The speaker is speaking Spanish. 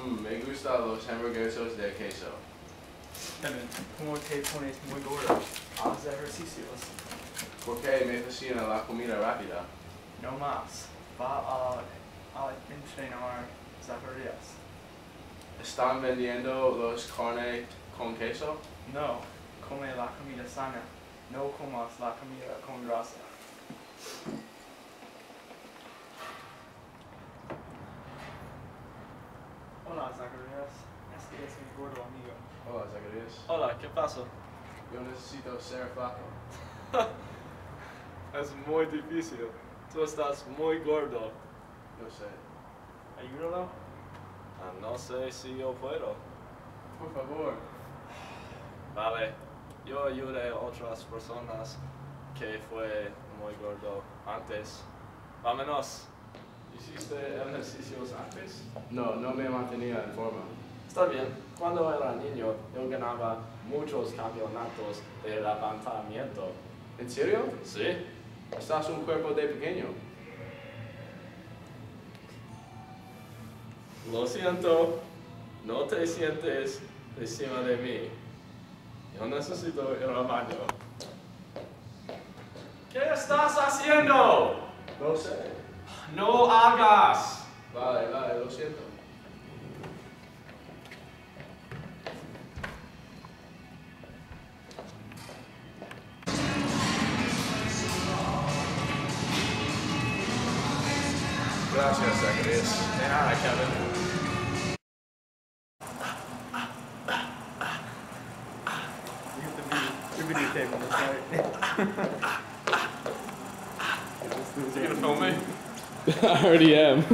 Me gustan los hamburguesos de queso. Kevin, ¿cómo te pones muy gordo? Haz ejercicios. ¿Por qué me fascina la comida rápida? No más. Va a entrenar, Zacarías. ¿Están vendiendo los carne con queso? No, come la comida sana. No comas la comida con grasa. Hola, Zacarías. Este es mi gordo amigo. Hola, Zacarías. Hola, ¿qué pasó? Yo necesito ser flaco. Es muy difícil. Tú estás muy gordo. Yo sé. Ayúdalo. No sé si yo puedo. Por favor. Vale, yo ayudé a otras personas que fue muy gordo antes. Vámonos. ¿Hiciste ejercicios antes? No, no me mantenía en forma. Está bien. Cuando era niño, yo ganaba muchos campeonatos de levantamiento. ¿En serio? ¿Sí? Estás un cuerpo de pequeño. Lo siento, no te sientes encima de mí. Yo necesito ir al baño. ¿Qué estás haciendo? No sé. No hagas. Vale, lo siento. Gracias, Zacarías. De nada, Kevin. You're videotaping this, right? You gonna film me? I already am.